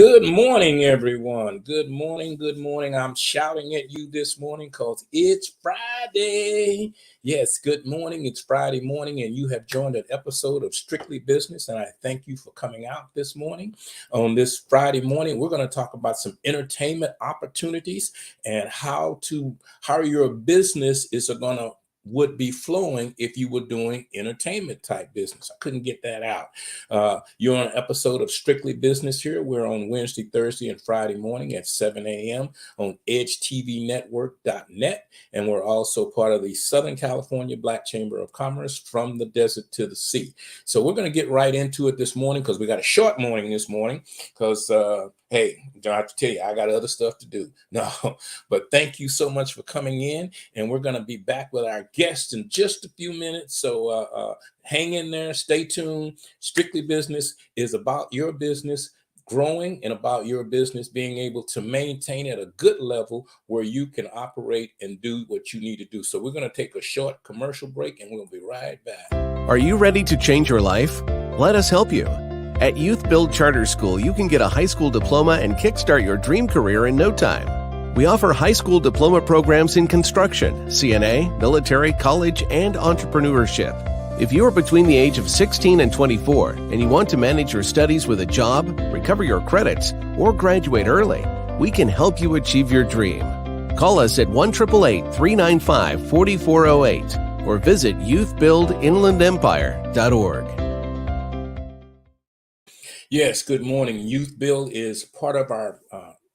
Good morning, everyone. Good morning. Good morning. I'm shouting at you this morning because it's Friday. Yes, good morning. It's Friday morning, and you have joined an episode of Strictly Business. And I thank you for coming out this morning. On this Friday morning, we're going to talk about some entertainment opportunities and how your business is going to would be flowing if you were doing entertainment type business. I couldn't get that out. You're on an episode of Strictly Business here. We're on Wednesday, Thursday, and Friday morning at 7 a.m. on edgetvnetwork.net. And we're also part of the Southern California Black Chamber of Commerce, from the desert to the sea. So we're going to get right into it this morning because we got a short morning this morning because, hey, don't have to tell you, I got other stuff to do. No, but thank you so much for coming in. And we're going to be back with our guests in just a few minutes. So hang in there, stay tuned. Strictly Business is about your business growing and about your business being able to maintain at a good level where you can operate and do what you need to do. So we're going to take a short commercial break and we'll be right back. Are you ready to change your life? Let us help you. At Youth Build Charter School, you can get a high school diploma and kickstart your dream career in no time. We offer high school diploma programs in construction, CNA, military, college, and entrepreneurship. If you are between the age of 16 and 24 and you want to manage your studies with a job, recover your credits, or graduate early, we can help you achieve your dream. Call us at 1-888-395-4408 or visit youthbuildinlandempire.org. Yes, good morning. Youth Build is part of our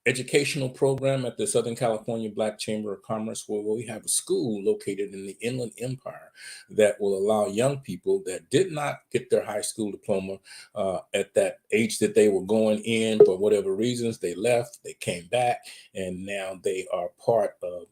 educational program at the Southern California Black Chamber of Commerce, where we have a school located in the Inland Empire that will allow young people that did not get their high school diploma at that age that they were going in for whatever reasons. They left, they came back, and now they are part of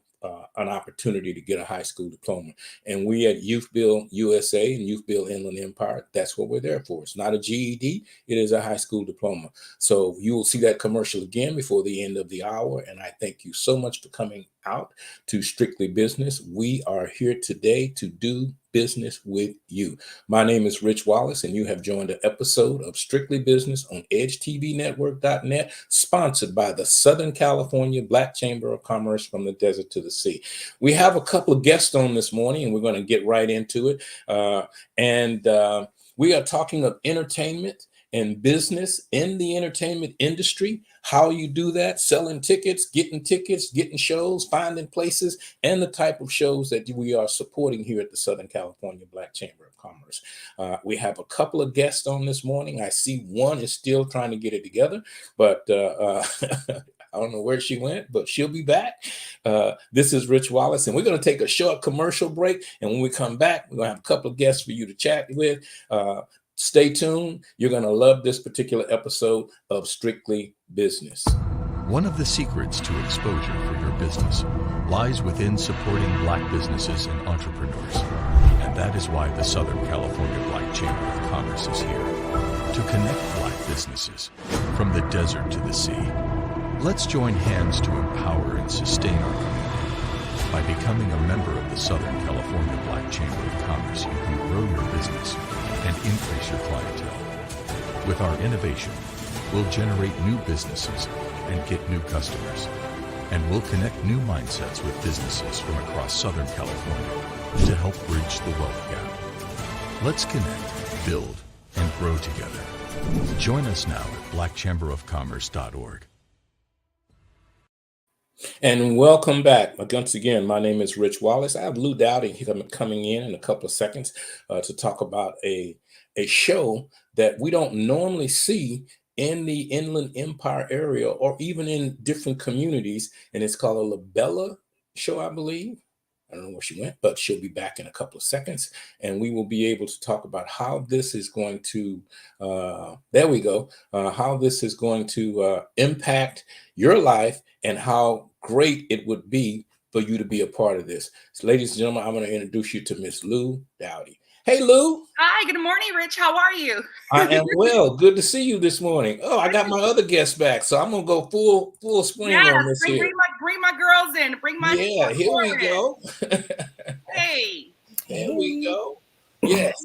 an opportunity to get a high school diploma. And we at Youth Build USA and Youth Build Inland Empire, that's what we're there for. It's not a GED, it is a high school diploma. So you will see that commercial again before the end of the hour. And I thank you so much for coming out to Strictly Business. We are here today to do business with you. My name is Rich Wallace, and you have joined an episode of Strictly Business on edgetvnetwork.net, sponsored by the Southern California Black Chamber of Commerce, from the desert to the sea. We have a couple of guests on this morning, and we're going to get right into it. We are talking of entertainment and business in the entertainment industry, how you do that, selling tickets, getting shows, finding places, and the type of shows that we are supporting here at the Southern California Black Chamber of Commerce. We have a couple of guests on this morning. I see one is still trying to get it together, but I don't know where she went, but she'll be back. This is Rich Wallace, and we're going to take a short commercial break. And when we come back, we're going to have a couple of guests for you to chat with. Stay tuned. You're going to love this particular episode of Strictly Business. One of the secrets to exposure for your business lies within supporting Black businesses and entrepreneurs. And that is why the Southern California Black Chamber of Commerce is here, to connect Black businesses from the desert to the sea. Let's join hands to empower and sustain our community. By becoming a member of the Southern California Black Chamber of Commerce, you can grow your business and increase your clientele. With our innovation, we'll generate new businesses and get new customers. And we'll connect new mindsets with businesses from across Southern California to help bridge the wealth gap. Let's connect, build, and grow together. Join us now at blackchamberofcommerce.org. And welcome back. Once again, my name is Rich Wallace. I have Lou Dowdy coming in a couple of seconds to talk about a show that we don't normally see in the Inland Empire area or even in different communities. And it's called a LaBella show, I believe. I don't know where she went, but she'll be back in a couple of seconds. And we will be able to talk about how this is going to, how this is going to impact your life and how great it would be for you to be a part of this. So, ladies and gentlemen, I'm going to introduce you to Miss Lou Dowdy. Hey, Lou. Hi, good morning, Rich. How are you? I am well. Good to see you this morning. Oh, I got my other guests back, so I'm going to go full spring on this here. Bring my girls in. Bring my here we go. Hey. Here we go. Yes.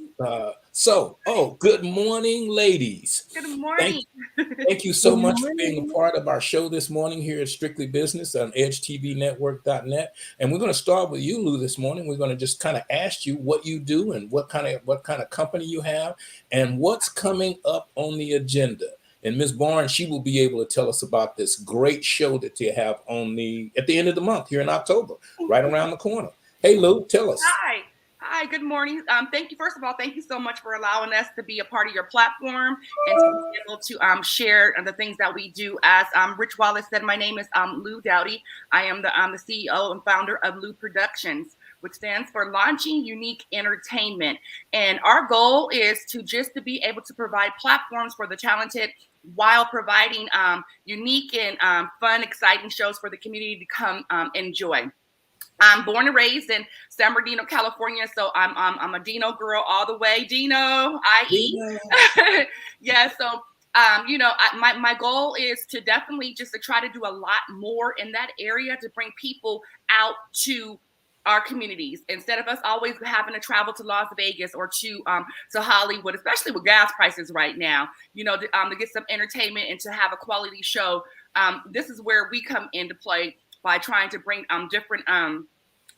So, good morning, ladies. Good morning. Thank you so much for being a part of our show this morning here at Strictly Business on EdgeTVNetwork.net. And we're going to start with you, Lou, this morning. We're going to just kind of ask you what you do and what kind of company you have and what's coming up on the agenda. And Ms. Barnes, she will be able to tell us about this great show that you have at the end of the month here in October, right around the corner. Hey, Lou, tell us. Hi, good morning. Thank you. First of all, thank you so much for allowing us to be a part of your platform and to be able to share the things that we do. As Rich Wallace said, my name is Lou Dowdy. I am the CEO and founder of Lou Productions, which stands for Launching Unique Entertainment. And our goal is to be able to provide platforms for the talented while providing unique and fun, exciting shows for the community to come enjoy. I'm born and raised in San Bernardino, California, so I'm a Dino girl all the way. Dino, IE. Yeah, so my goal is to definitely just to try to do a lot more in that area to bring people out to our communities instead of us always having to travel to Las Vegas or to Hollywood, especially with gas prices right now. To get some entertainment and to have a quality show. This is where we come into play by trying to bring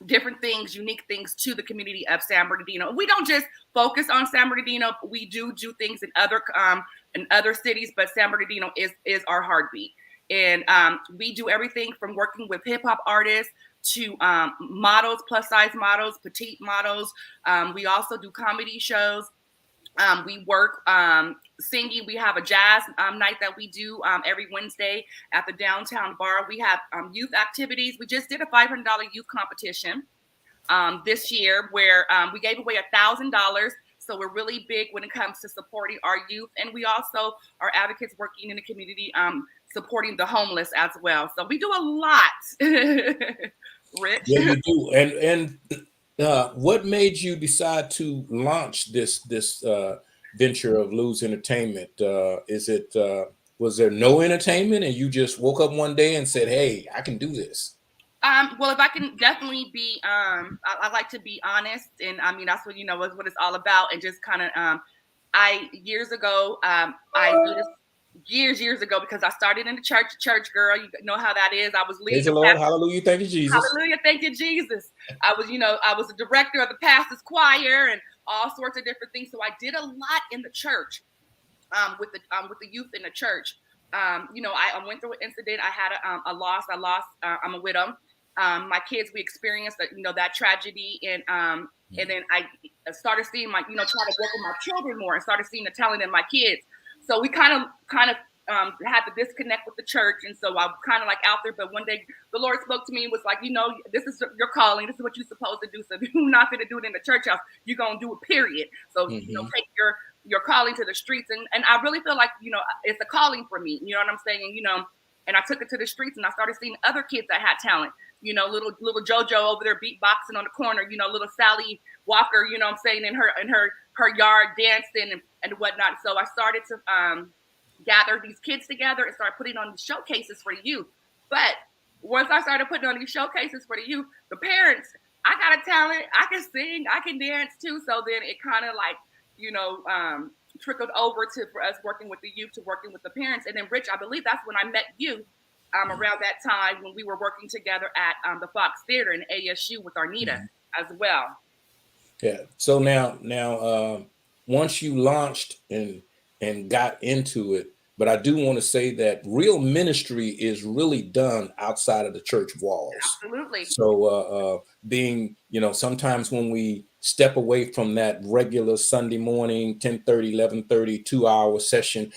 different things, unique things to the community of San Bernardino. We don't just focus on San Bernardino. We do things in other cities, but San Bernardino is our heartbeat. And we do everything from working with hip hop artists to models, plus size models, petite models. We also do comedy shows. We work singing. We have a jazz night that we do every Wednesday at the downtown bar. We have youth activities. We just did a $500 youth competition this year where we gave away $1,000. So we're really big when it comes to supporting our youth. And we also are advocates working in the community, supporting the homeless as well. So we do a lot, Rich. Yeah, you do. And what made you decide to launch this venture of Lou's Entertainment? Was there no entertainment and you just woke up one day and said, "Hey, I can do this"? Well, if I can definitely be, I like to be honest, and I mean that's what what it's all about, and just kind of, years ago, years ago, because I started in the church girl. You know how that is. I was leading. Praise the Lord, hallelujah, thank you, Jesus. Hallelujah, thank you, Jesus. I was a director of the pastor's choir and all sorts of different things. So I did a lot in the church, with the youth in the church. I went through an incident. I had a loss. I'm a widow. My kids, we experienced that tragedy, and then I started seeing try to work with my children more, and started seeing the talent in my kids. So we kind of had to disconnect with the church, and so I was kind of like out there. But one day the Lord spoke to me and was like, this is your calling. This is what you're supposed to do. So if you're not going to do it in the church house, you're going to do it, period. So take your calling to the streets, and I really feel like it's a calling for me. You know what I'm saying? And I took it to the streets, and I started seeing other kids that had talent. Little JoJo over there beatboxing on the corner. Little Sally Walker. You know what I'm saying, in her yard dancing and whatnot. So I started to gather these kids together and start putting on these showcases for the youth. But once I started putting on these showcases for the youth, the parents, I got a talent. I can sing. I can dance too. So then it kind of trickled over for us working with the youth to working with the parents. And then Rich, I believe that's when I met you around that time when we were working together at the Fox Theater in ASU with Arnita as well. Yeah. So now, once you launched and got into it, but I do want to say that real ministry is really done outside of the church walls. Absolutely. So being, sometimes when we step away from that regular Sunday morning, 10:30, 11:30, 2-hour session,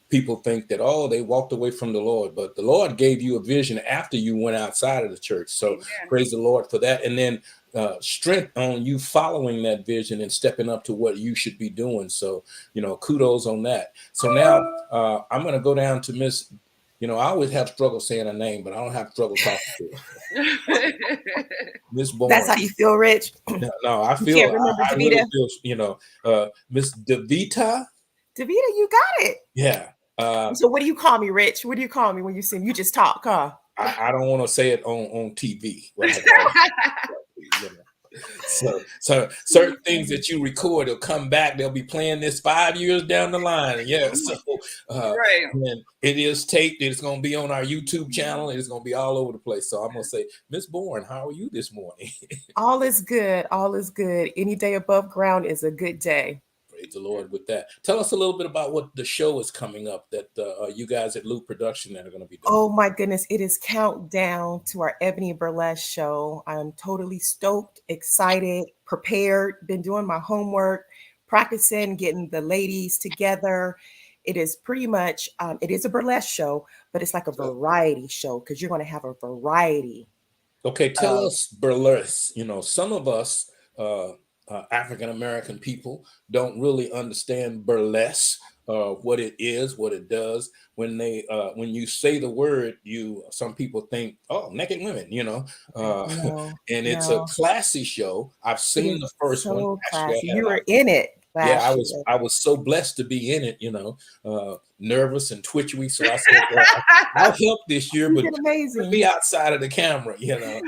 people think that, they walked away from the Lord, but the Lord gave you a vision after you went outside of the church. So Amen. Praise the Lord for that. And then strength on you following that vision and stepping up to what you should be doing. So, kudos on that. So now I'm going to go down to Miss, I always have struggle saying her name, but I don't have trouble talking to her. Miss Bourne. That's how you feel, Rich? No, I feel, I really feel, Miss DeVita. DeVita, you got it. Yeah. So what do you call me, Rich? What do you call me when you see me? You just talk, huh? I don't want to say it on TV. Right? So certain things that you record will come back. They'll be playing this 5 years down the line. Yeah. So Right. and it is taped. It's going to be on our YouTube channel. It's going to be all over the place. So I'm going to say, Miss Bourne, how are you this morning? All is good. All is good. Any day above ground is a good day. Praise the Lord with that. Tell us a little bit about what the show is coming up that you guys at Loop Production that are going to be doing. Oh my goodness, it is countdown to our Ebony Burlesque show. I'm totally stoked, excited, prepared, been doing my homework, practicing, getting the ladies together. It is pretty much, it is a burlesque show, but it's like a variety show because you're going to have a variety. Okay, tell us burlesque. You know, some of us African-American people don't really understand burlesque, what it is, what it does. When you say the word, some people think, oh, naked women, you know. And it's a classy show. I've seen the first one. Classy. You were in it. Yeah, I was so blessed to be in it, you know, nervous and twitchy. So I said, I'll help this year, but be outside of the camera, you know.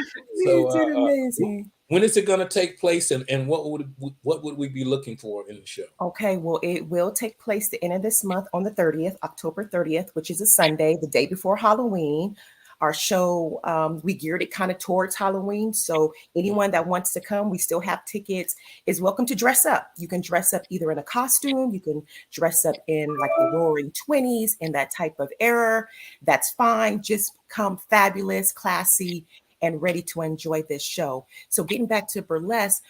So did amazing. When is it going to take place, and what would we be looking for in the show? Okay, well, it will take place the end of this month on the 30th, October 30th, which is a Sunday, the day before Halloween. Our show, we geared it kind of towards Halloween. So anyone that wants to come, we still have tickets, is welcome to dress up. You can dress up either in a costume, you can dress up in like the Roaring 20s in that type of era. That's fine. Just come fabulous, classy, and ready to enjoy this show. So getting back to burlesque,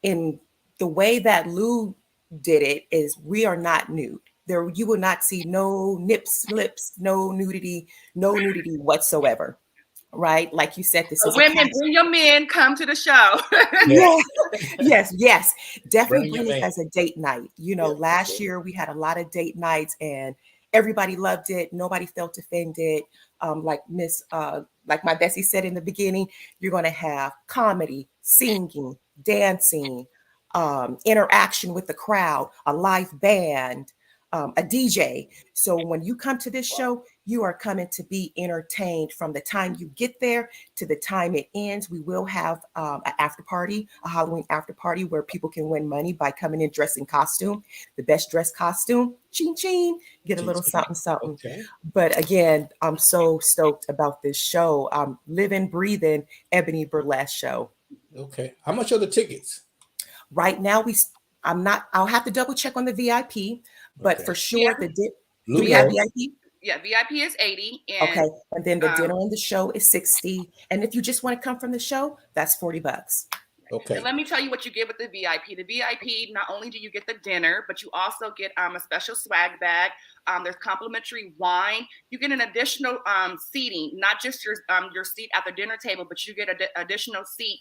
in the way that Lou did it is we are not nude. There, you will not see no nips, lips, no nudity whatsoever. Right? Like you said, this is women, bring your men, come to the show. Yes. Definitely bring it as a date night. You know, last year we had a lot of date nights and everybody loved it. Nobody felt offended. Like my Bessie said in the beginning, you're going to have comedy, singing, dancing, interaction with the crowd, a live band, a DJ. So when you come to this show, you are coming to be entertained from the time you get there to the time it ends. We will have an after party, a Halloween after party where people can win money by coming in dressed in costume. The best dressed costume, ching ching, get a little something. Okay. But again, I'm so stoked about this show. Living, breathing Ebony Burlesque show. Okay. How much are the tickets? Right now, I'll have to double check on the VIP, but for sure, do we have VIP? Yeah, VIP is 80. And, okay, and then the dinner and the show is 60. And if you just want to come from the show, that's $40. Okay. And let me tell you what you get with the VIP. The VIP, not only do you get the dinner, but you also get a special swag bag. There's complimentary wine. You get an additional seating, not just your seat at the dinner table, but you get an additional seat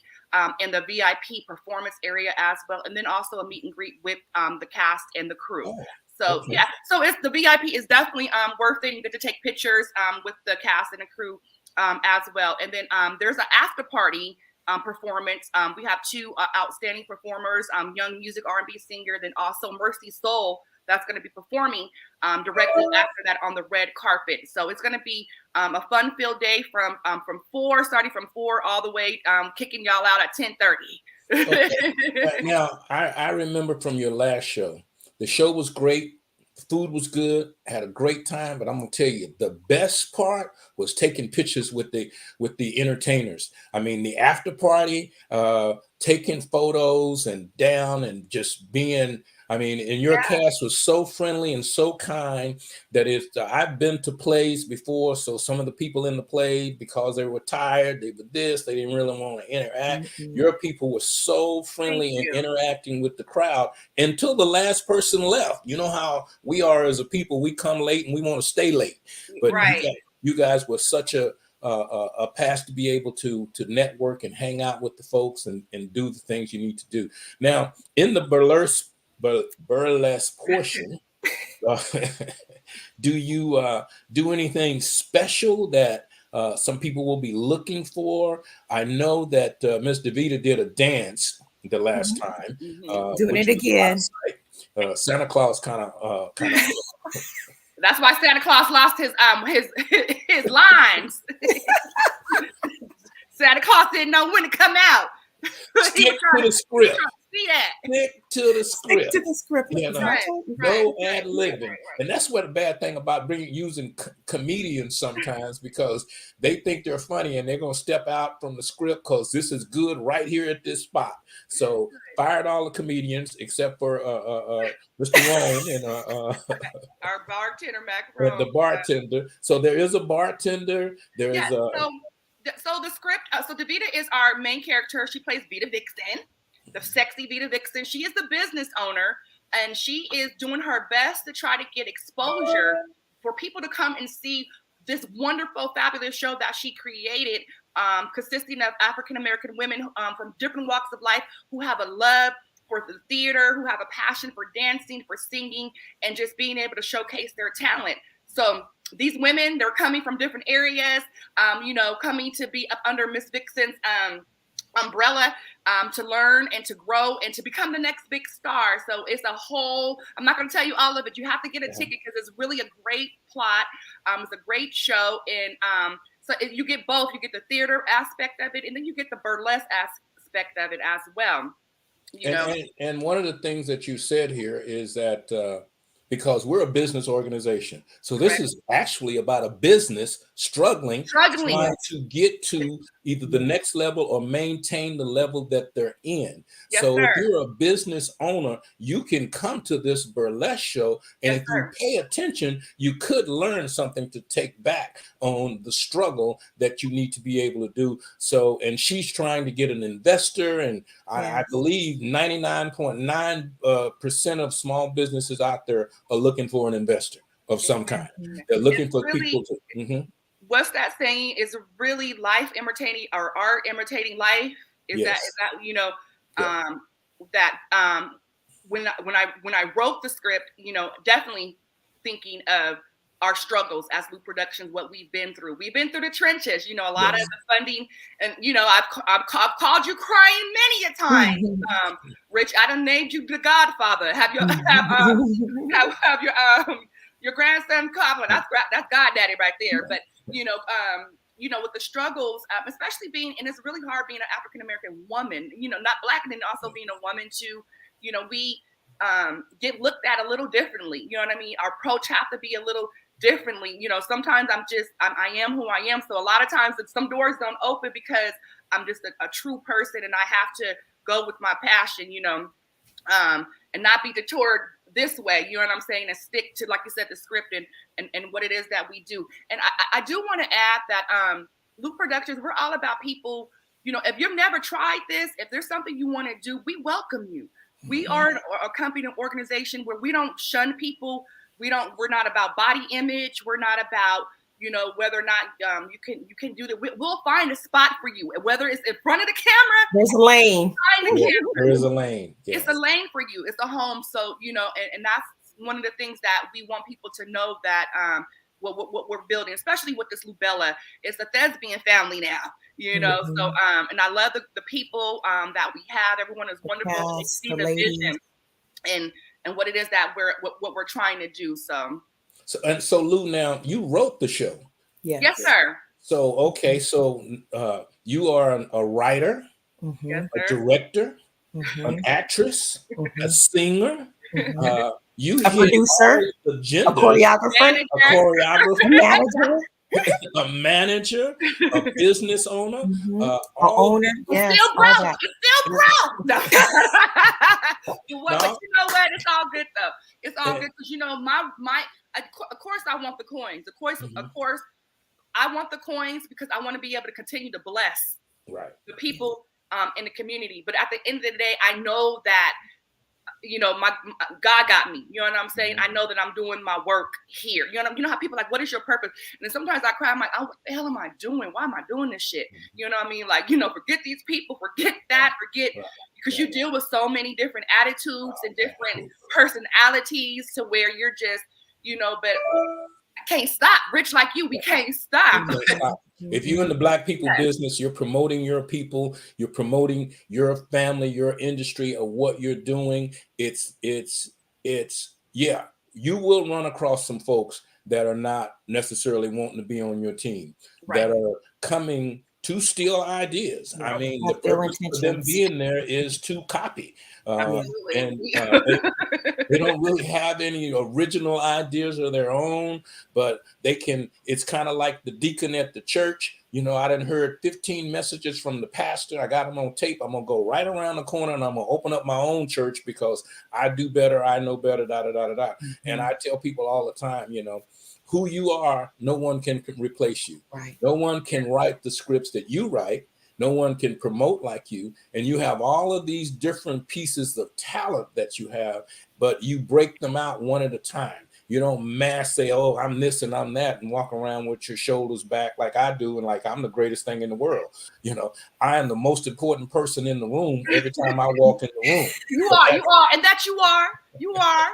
in the VIP performance area as well. And then also a meet and greet with the cast and the crew. Oh. So okay. So it's the VIP is definitely worth it. You get to take pictures with the cast and the crew as well. And then there's an after party performance. We have two outstanding performers, young music R&B singer, then also Mercy Soul that's going to be performing directly after that on the red carpet. So it's going to be a fun-filled day starting from 4 all the way kicking y'all out at 10:30. Okay. Now I remember from your last show. The show was great. Food was good. Had a great time. But I'm gonna tell you, the best part was taking pictures with the entertainers. I mean, the after party, taking photos and just being. I mean, and your cast was so friendly and so kind that I've been to plays before. So some of the people in the play, because they were tired, they didn't really want to interact. Mm-hmm. Your people were so friendly and interacting with the crowd until the last person left. You know how we are as a people, we come late and we want to stay late. But you guys were such a pass to be able to network and hang out with the folks and do the things you need to do. Now, in the burlesque portion, do you do anything special that some people will be looking for? I know that Ms. DeVita did a dance the last time. Doing it again. Santa Claus kind of. That's why Santa Claus lost his lines. Santa Claus didn't know when to come out. Stick to the script. See that. Stick to the script. Stick to the script. You know, Right, no right, ad libbing. right. And that's what a bad thing about using comedians sometimes, because they think they're funny and they're going to step out from the script because this is good right here at this spot. So fired all the comedians except for Mr. Rome and our bartender, Macaron. the bartender. So there is a bartender. There is So the script, so Davita is our main character. She plays Vita Vixen, the sexy Vita Vixen. She is the business owner, and she is doing her best to try to get exposure for people to come and see this wonderful, fabulous show that she created, consisting of African-American women from different walks of life who have a love for the theater, who have a passion for dancing, for singing, and just being able to showcase their talent. So these women, they're coming from different areas, coming to be up under Miss Vixen's umbrella to learn and to grow and to become the next big star. So it's a whole, I'm not going to tell you all of it. You have to get a ticket because it's really a great plot. It's a great show. And so if you get both, you get the theater aspect of it, and then you get the burlesque aspect of it as well. And one of the things that you said here is that because we're a business organization. So this is actually about a business struggling trying to get to either the next level or maintain the level that they're in. Yes, so sir. if you're a business owner, you can come to this burlesque show, and if you pay attention, you could learn something to take back on the struggle that you need to be able to do. So, and she's trying to get an investor, and I believe 99.9% of small businesses out there are looking for an investor of some kind. They're looking for people to. What's that saying? Is really life imitating or art imitating life? Is that when I wrote the script, definitely thinking of our struggles as Loop Productions, what we've been through. We've been through the trenches, a lot of the funding, and I've called you crying many a time. Rich, I done named you the Godfather. Have your grandson Cobbler? That's Goddaddy right there. But with the struggles, especially and it's really hard being an African American woman, not Black, and then also being a woman too. We get looked at a little differently. You know what I mean? Our approach have to be a little differently. Sometimes I am who I am. So a lot of times some doors don't open because I'm just a true person, and I have to go with my passion, and not be detoured this way, you know what I'm saying, and stick to, like you said, the script and what it is that we do. And I do want to add that Loop Productions, we're all about people, if you've never tried this, if there's something you want to do, we welcome you. We are a company, an organization where we don't shun people. We're not about body image. We're not about, whether or not you can do that. We'll find a spot for you, whether it's in front of the camera. There's a lane. There is a lane. Yes. It's a lane for you. It's a home. So, and that's one of the things that we want people to know, that what we're building, especially with this Lubella, it's a thespian family now, So, and I love the people that we have. Everyone is wonderful. Yes, see the vision and what it is that we're trying to do. So Lou, now you wrote the show. Yes, sir. So, okay. So you are a writer, Yes, a director, an actress, a singer, you a producer, a choreographer, a manager, a business owner, owner. Yes, still broke. It's still broke. No. But you know what? It's all good though. It's all good because my. Of course, I want the coins. Of course, I want the coins because I want to be able to continue to bless the people in the community. But at the end of the day, I know that my God got me. You know what I'm saying? I know that I'm doing my work here. You know how people are like, what is your purpose? And then sometimes I cry. I'm like, oh, what the hell am I doing? Why am I doing this shit? You know what I mean? Like, forget these people, forget that, because you deal with so many different attitudes and different personalities to where you're just, but I can't stop. Rich like you, we can't stop. If you're in the Black people business, you're promoting your people, you're promoting your family, your industry, or what you're doing. It's you will run across some folks that are not necessarily wanting to be on your team, that are coming to steal ideas. Yeah, I mean, the have ill purpose of them intentions. being there is to copy. Absolutely. And they don't really have any original ideas of their own, but they can. It's kind of like the deacon at the church. You know, I done heard 15 messages from the pastor. I got them on tape. I'm gonna go right around the corner and I'm gonna open up my own church because I do better. I know better. Da da da da da. And I tell people all the time, you know, who you are, no one can replace you. Right. No one can write the scripts that you write. No one can promote like you. And you have all of these different pieces of talent that you have, but you break them out one at a time. You don't mass say, oh, I'm this and I'm that, and walk around with your shoulders back like I do, and like I'm the greatest thing in the world. You know, I am the most important person in the room every time I walk in the room. You are, and that you are. You are.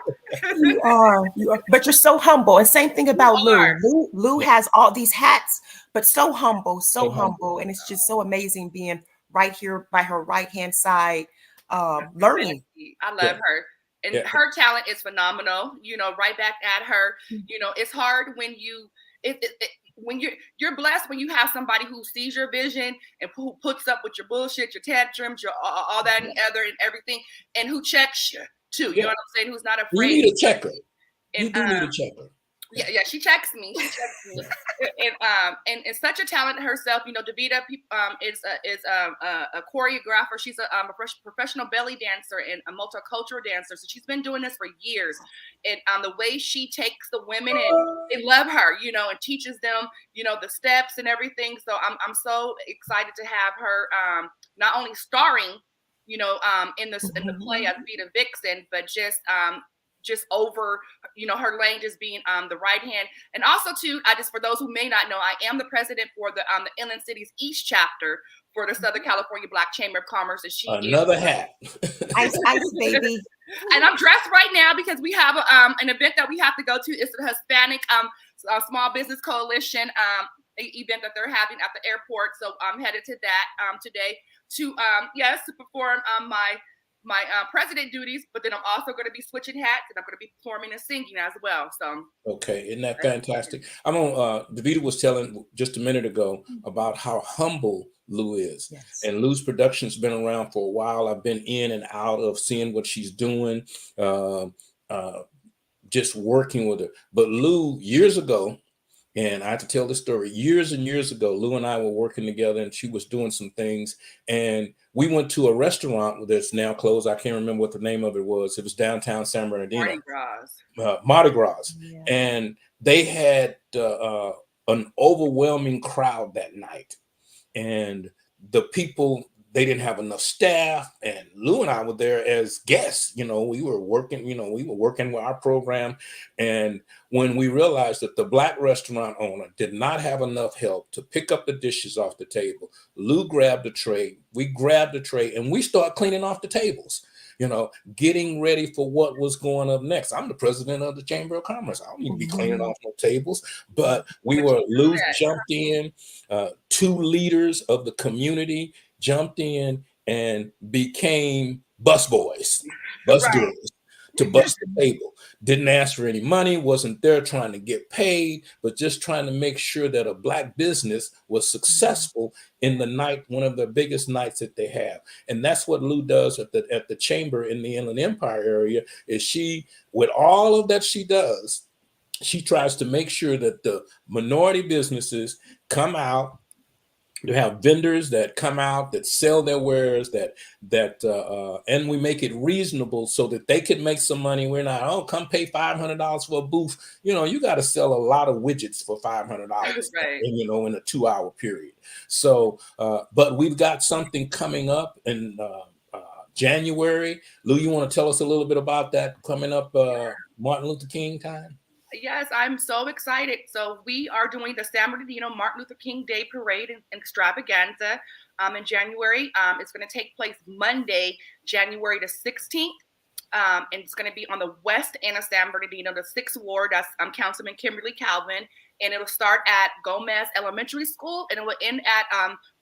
You are. But you're so humble. And same thing about Lou. Lou has all these hats, but so humble, so humble. And it's just so amazing being right here by her right-hand side, learning. I love her. And her talent is phenomenal. You know, right back at her. You know, it's hard when you, when you're blessed when you have somebody who sees your vision and who puts up with your bullshit, your tantrums, your all that and other and everything, and who checks you too. You know what I'm saying? Who's not afraid. You need a checker. You do need a checker. Yeah, she checks me. And such a talent herself. You know, Davita is a choreographer. She's a professional belly dancer and a multicultural dancer. So she's been doing this for years. And the way she takes the women and they love her, you know, and teaches them, you know, the steps and everything. So I'm so excited to have her not only starring, you know, in the play as Vita Vixen, but just over, you know, her lane just being the right hand. And also too, for those who may not know, I am the president for the Inland Cities East chapter for the Southern California Black Chamber of Commerce. And another hat. Ice, baby. And I'm dressed right now because we have an event that we have to go to. It's the Hispanic Small Business Coalition event that they're having at the airport. So I'm headed to that today to perform my president duties, but then I'm also going to be switching hats and I'm going to be performing and singing as well. So okay, isn't that fantastic? I'm on. Davita was telling just a minute ago about how humble Lou is, and Lou's production's been around for a while. I've been in and out of seeing what she's doing, just working with her. But Lou, years ago. And I have to tell this story. Years and years ago, Lou and I were working together and she was doing some things. And we went to a restaurant that's now closed. I can't remember what the name of it was. It was downtown San Bernardino. Mardi Gras. Yeah. And they had an overwhelming crowd that night. And the people, they didn't have enough staff, and Lou and I were there as guests. You know, we were working with our program. And when we realized that the Black restaurant owner did not have enough help to pick up the dishes off the table, Lou grabbed a tray, we grabbed a tray, and we started cleaning off the tables, you know, getting ready for what was going up next. I'm the president of the Chamber of Commerce. I don't need to be cleaning off no tables, but Lou jumped in, two leaders of the community jumped in and became busboys, girls to bust the table. Didn't ask for any money, wasn't there trying to get paid, but just trying to make sure that a Black business was successful in the night, one of the biggest nights that they have. And that's what Lou does at the chamber in the Inland Empire area, is she, with all of that she does, she tries to make sure that the minority businesses come out. You have vendors that come out that sell their wares and we make it reasonable so that they can make some money. We're not, come pay $500 for a booth. You know, you got to sell a lot of widgets for $500, right. You know, in a 2-hour period. So, but we've got something coming up in January. Lou, you want to tell us a little bit about that coming up Martin Luther King time? Yes, I'm so excited. So we are doing the San Bernardino Martin Luther King Day Parade and Extravaganza in January. It's going to take place Monday, January the 16th. And it's going to be on the west end of San Bernardino, the 6th Ward. That's Councilman Kimberly Calvin. And it'll start at Gomez Elementary School and it will end at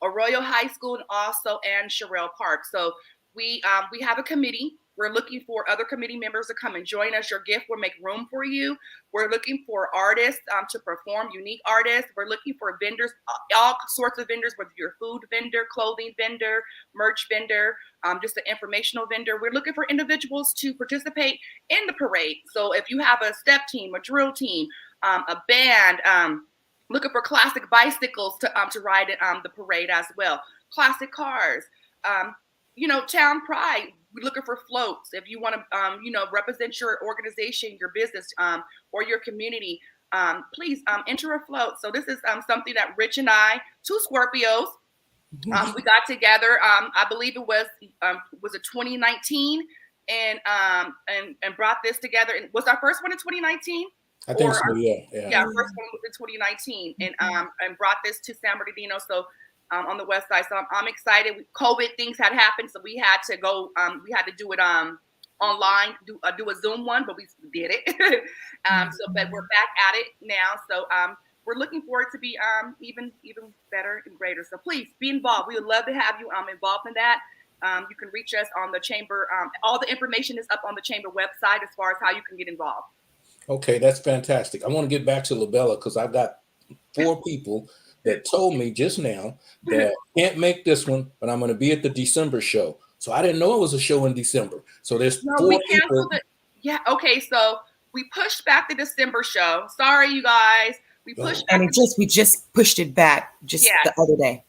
Arroyo High School and also and Sherrill Park. So we have a committee. We're looking for other committee members to come and join us. Your gift will make room for you. We're looking for artists to perform, unique artists. We're looking for vendors, all sorts of vendors, whether you're a food vendor, clothing vendor, merch vendor, just an informational vendor. We're looking for individuals to participate in the parade. So if you have a step team, a drill team, a band, looking for classic bicycles to ride the parade as well, classic cars, town pride. We're looking for floats. If you want to, represent your organization, your business, or your community, please enter a float. So this is something that Rich and I, two Scorpios, we got together. I believe it was it 2019, and brought this together. And was our first one in 2019? I think so. Yeah. Yeah, our first one was in 2019, and brought this to San Bernardino. So. On the west side. So I'm excited. COVID things had happened, so we had to go. We had to do it online, do a Zoom one, but we did it. But we're back at it now. So we're looking forward to be even better and greater. So please be involved. We would love to have you involved in that. You can reach us on the chamber. All the information is up on the chamber website as far as how you can get involved. Okay, that's fantastic. I want to get back to LaBella because I've got 4 people that told me just now that can't make this one, but I'm going to be at the December show. So I didn't know it was a show in December. So there's 4 people. Yeah. Okay. So we pushed back the December show. Sorry, you guys. We pushed back. And we just pushed it back the other day.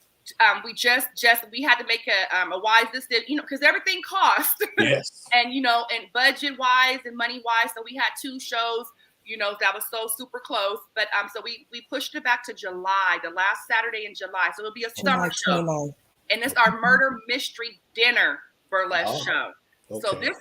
We had to make a wise decision, because everything costs. Yes. And, and budget wise and money wise. So we had 2 shows. That was so super close. But so we pushed it back to July, the last Saturday in July. So it'll be a summer show. And it's our murder mystery dinner burlesque show. Okay. So this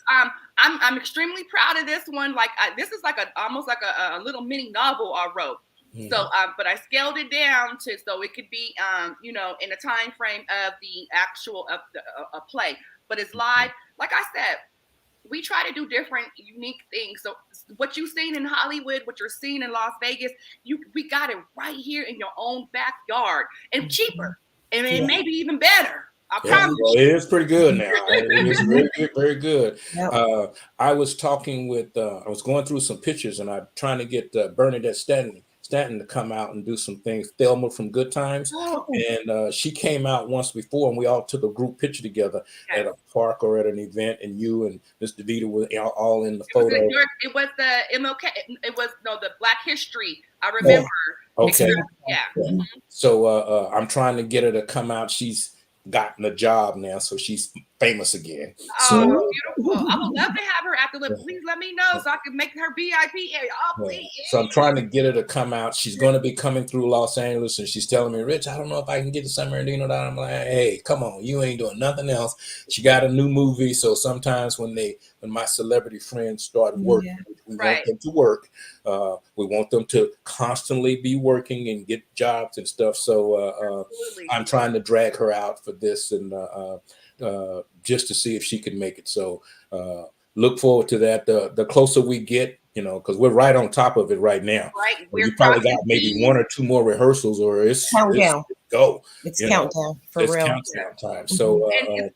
I'm extremely proud of this one. Like this is like almost like a little mini novel I wrote. Mm-hmm. So but I scaled it down so it could be in a time frame of the actual of a play. But it's live. Like I said, we try to do different, unique things. So what you've seen in Hollywood, what you're seeing in Las Vegas, we got it right here in your own backyard, and cheaper, and it may be even better. I promise. Well, it is pretty good now. It is very good, very good. Yep. I was talking with, I was going through some pictures, and I'm trying to get Bernadette Stanton to come out and do some things. Thelma from Good Times, and she came out once before, and we all took a group picture together at a park or at an event, and you and Miss DeVita were all in the photo. It was the MLK. It was the Black History. I remember. Okay. Yeah. Mm-hmm. So I'm trying to get her to come out. She's gotten a job now, so she's famous again. So beautiful. I would love to have her after. Please let me know so I can make her VIP area. Oh, please. So I'm trying to get her to come out. She's going to be coming through Los Angeles, and she's telling me, Rich, I don't know if I can get to San Bernardino. I'm like, hey, come on, you ain't doing nothing else. She got a new movie, so sometimes when my celebrity friends start working, we want them to work. We want them to constantly be working and get jobs and stuff. So I'm trying to drag her out for this and just to see if she can make it. So look forward to that. The closer we get, because we're right on top of it right now. Right. We probably got maybe 1 or 2 more rehearsals, or it's countdown. It's countdown for real. It's countdown time. So and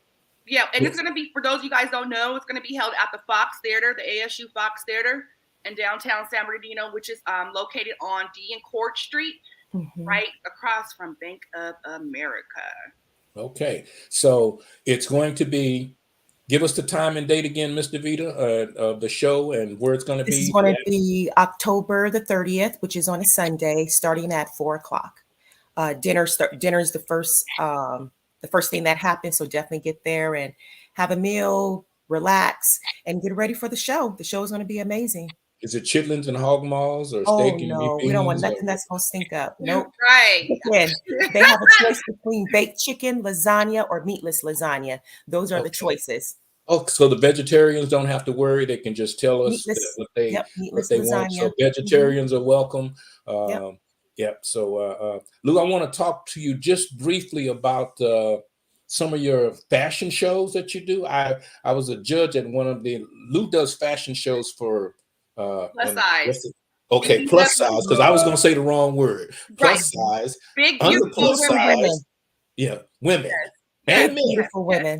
it's going to be, for those of you guys don't know, it's going to be held at the Fox Theater, the ASU Fox Theater in downtown San Bernardino, which is located on D and Court Street, right across from Bank of America. Okay, so it's going to be, give us the time and date again, Ms. DeVita, of the show and where it's going to be. This is going to be October the 30th, which is on a Sunday, starting at 4:00. Dinner is the first thing that happens, so definitely get there and have a meal, relax, and get ready for the show. The show is going to be amazing. Is it chitlins and hog maws or steak and no, we don't want nothing that's going to stink up. Nope. Right. Again, they have a choice between baked chicken, lasagna, or meatless lasagna. Those are the choices. Oh, so the vegetarians don't have to worry. They can just tell us what they want. So vegetarians are welcome. So Lou, I want to talk to you just briefly about some of your fashion shows that you do. I was a judge at one of Lou does fashion shows for plus size. Okay, plus size, because I was going to say the wrong word. Plus size, big, under plus size. Women. Yeah, women and men. Beautiful women.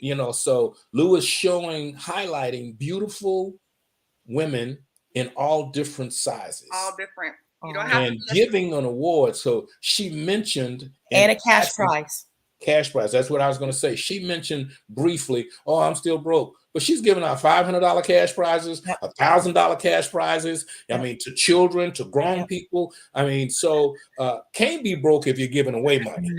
You know, so Lou is highlighting beautiful women in all different sizes. All different. You don't have And giving an award. So she mentioned and a cash prize. Cash prize. That's what I was going to say. She mentioned briefly, oh, I'm still broke. But she's giving out $500 cash prizes, $1,000 cash prizes. I mean, to children, to grown people. I mean, so can't be broke if you're giving away money.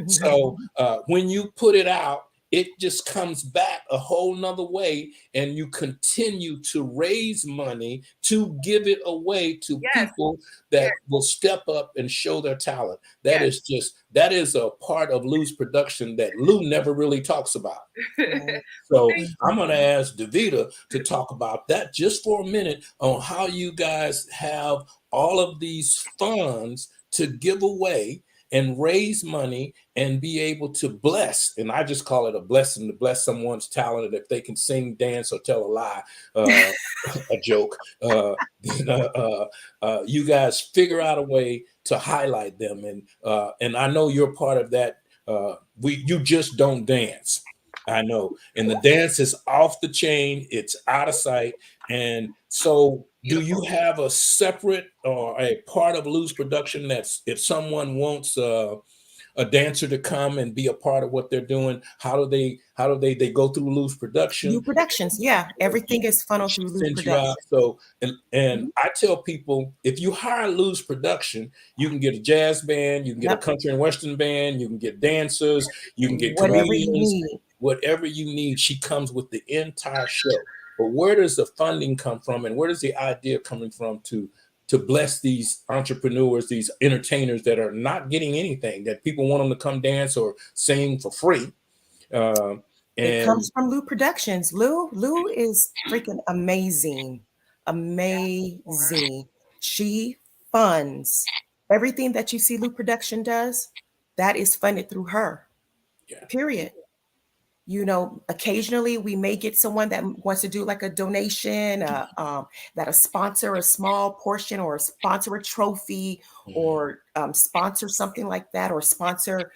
So when you put it out, it just comes back a whole nother way, and you continue to raise money to give it away to people that will step up and show their talent. That is a part of Lou's production that Lou never really talks about. So I'm going to ask Davita to talk about that just for a minute on how you guys have all of these funds to give away and raise money and be able to bless. And I just call it a blessing to bless someone's talent. And if they can sing, dance, or tell a lie, a joke, you guys figure out a way to highlight them. And I know you're part of that. You just don't dance. I know. And the dance is off the chain. It's out of sight. And so do you have a separate or a part of Lou's production that's if someone wants a dancer to come and be a part of what they're doing, how do they go through Lou's production? Lou Productions, yeah. Everything is funneled through Lou Productions. So and I tell people, if you hire Lou's production, you can get a jazz band, you can get a country and western band, you can get dancers, you can get comedians, whatever you need. She comes with the entire show. But where does the funding come from, and where does the idea coming from to bless these entrepreneurs, these entertainers that are not getting anything, that people want them to come dance or sing for free? It comes from Lou Productions. Lou is freaking amazing. She funds everything that you see Lou Production does. That is funded through her. Period. You know, occasionally we may get someone that wants to do like a donation, that'll sponsor a small portion or sponsor a trophy or sponsor something like that, or sponsor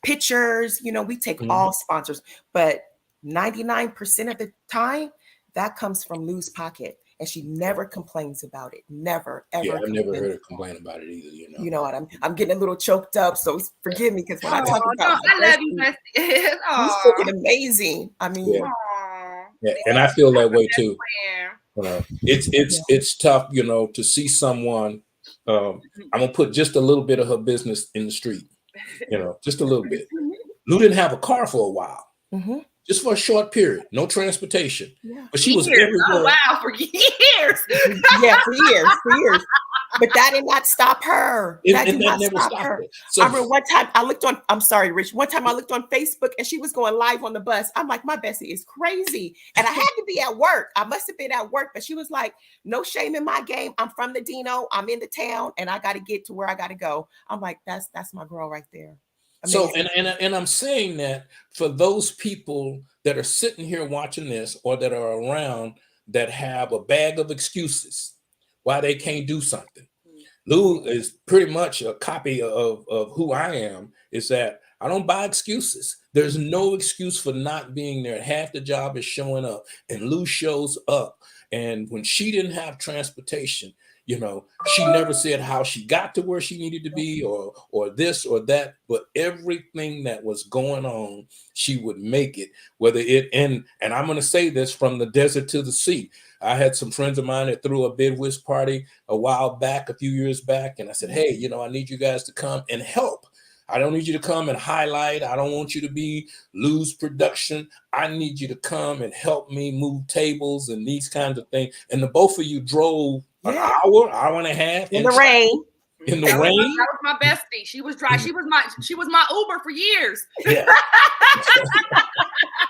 pictures. You know, we take all sponsors, but 99% of the time that comes from Lou's pocket. And she never complains about it. Never, ever. Yeah, I've never heard her complain about it either. You know what? I'm getting a little choked up, so forgive me because when I talk about, I love you, Bessie. She's freaking amazing. I mean, and I feel that way too. It's tough, you know, to see someone. I'm gonna put just a little bit of her business in the street, you know, just a little bit. Lou didn't have a car for a while. Just for a short period, no transportation. But she was everywhere. Oh, wow, for years. For years. But that did not stop her. That did not stop her. So, I remember one time I looked on, I'm sorry, Rich. One time I looked on Facebook and she was going live on the bus. I'm like, my Bessie is crazy. And I had to be at work. I must have been at work, but she was like, no shame in my game. I'm from the Dino. I'm in the town and I got to get to where I got to go. I'm like, that's my girl right there. Amazing. So, and I'm saying that for those people that are sitting here watching this or that are around that have a bag of excuses why they can't do something. Lou is pretty much a copy of who I am, is that I don't buy excuses. There's no excuse for not being there. Half the job is showing up, and Lou shows up. And when she didn't have transportation, you know, she never said how she got to where she needed to be or this or that, but everything that was going on, she would make it, whether it, and I'm going to say this from the desert to the sea. I had some friends of mine that threw a bid whist party a few years back. And I said, hey, you know, I need you guys to come and help. I don't need you to come and highlight. I don't want you to be Lou's production. I need you to come and help me move tables and these kinds of things. And the both of you drove an hour and a half in the rain. In the rain. That was my bestie. She was dry. She was my Uber for years. Yeah.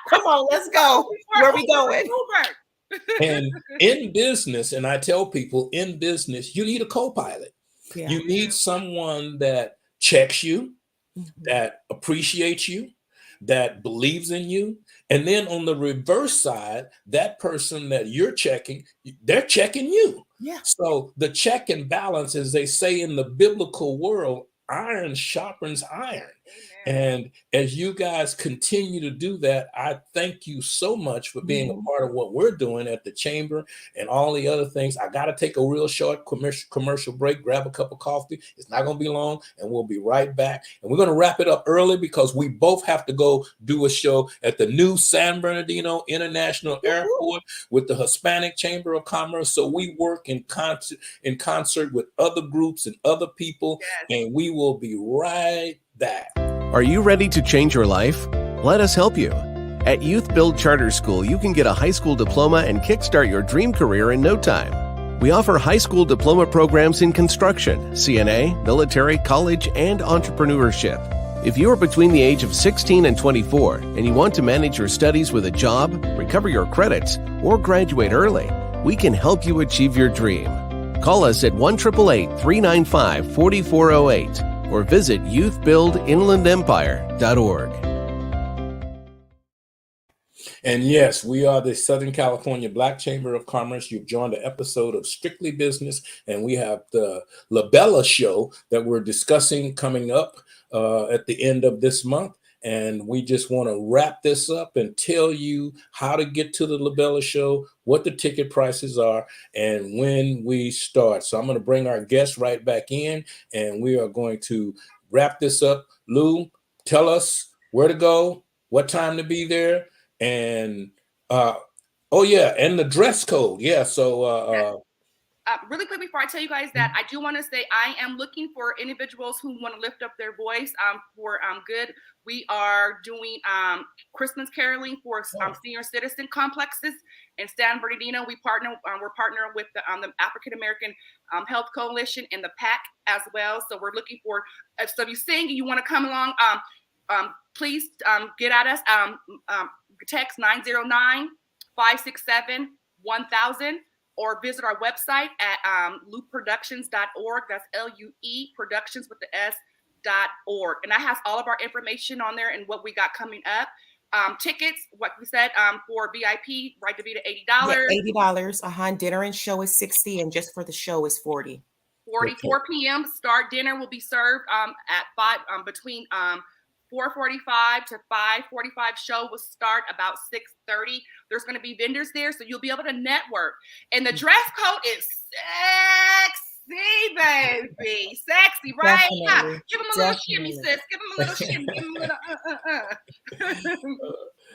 Come on, let's go. Where are we going? Uber. And in business, and I tell people in business, you need a co-pilot. Yeah. You need someone that checks you, that appreciates you, that believes in you. And then on the reverse side, that person that you're checking, they're checking you. Yeah. So the check and balance, as they say in the biblical world, iron sharpens iron. And as you guys continue to do that, I thank you so much for being a part of what we're doing at the chamber and all the other things. I got to take a real short commercial break, grab a cup of coffee. It's not going to be long, and we'll be right back. And we're going to wrap it up early because we both have to go do a show at the new San Bernardino International Airport with the Hispanic Chamber of Commerce. So we work in concert with other groups and other people, and we will be right back. Are you ready to change your life? Let us help you. At Youth Build Charter School, you can get a high school diploma and kickstart your dream career in no time. We offer high school diploma programs in construction, CNA, military, college, and entrepreneurship. If you are between the age of 16 and 24 and you want to manage your studies with a job, recover your credits, or graduate early, we can help you achieve your dream. Call us at 1-888-395-4408 or visit youthbuildinlandempire.org. And yes, we are the Southern California Black Chamber of Commerce. You've joined an episode of Strictly Business, and we have the LaBella Show that we're discussing coming up at the end of this month. And we just want to wrap this up and tell you how to get to the LaBella Show, what the ticket prices are, and when we start. So I'm going to bring our guests right back in, and we are going to wrap this up. Lou, tell us where to go, what time to be there, and and the dress code. Yeah, so really quick before I tell you guys that, I do want to say I am looking for individuals who want to lift up their voice for good. We are doing Christmas caroling for senior citizen complexes in San Bernardino. We're partnering with the African American Health Coalition and the PAC as well. So we're looking for, so if you sing and you want to come along, please get at us. Text 909-567-1000. or visit our website at lueproductions.org. That's LUE Productions with the S.org. And that has all of our information on there and what we got coming up. Tickets, what we said, for VIP, right, Davita, $80. Yeah, $80. Dinner and show is $60, and just for the show is $40. 4 p.m. start. Dinner will be served at 5 between 4:45 to 5:45. Show will start about 6:30. There's going to be vendors there, so you'll be able to network. And the dress code is sexy, baby. Sexy, right? Yeah. Give them a little shimmy, sis. Give them a little shimmy. Give them a little,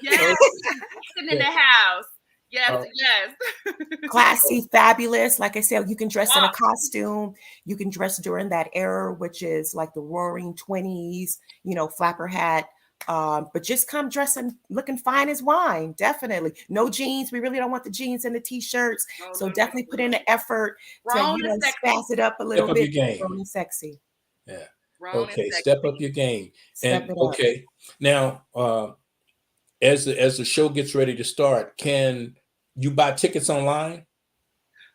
Yes. Sitting in the house. Yes, yes. Classy, fabulous. Like I said, you can dress in a costume. You can dress during that era, which is like the roaring 20s, flapper hat. But just come dressing, looking fine as wine. Definitely. No jeans. We really don't want the jeans and the t-shirts. So definitely put in the effort to spaz it up a little bit. Grown and sexy. Yeah. Okay. Step up your game. Okay. Now, as the show gets ready to start, can you buy tickets online?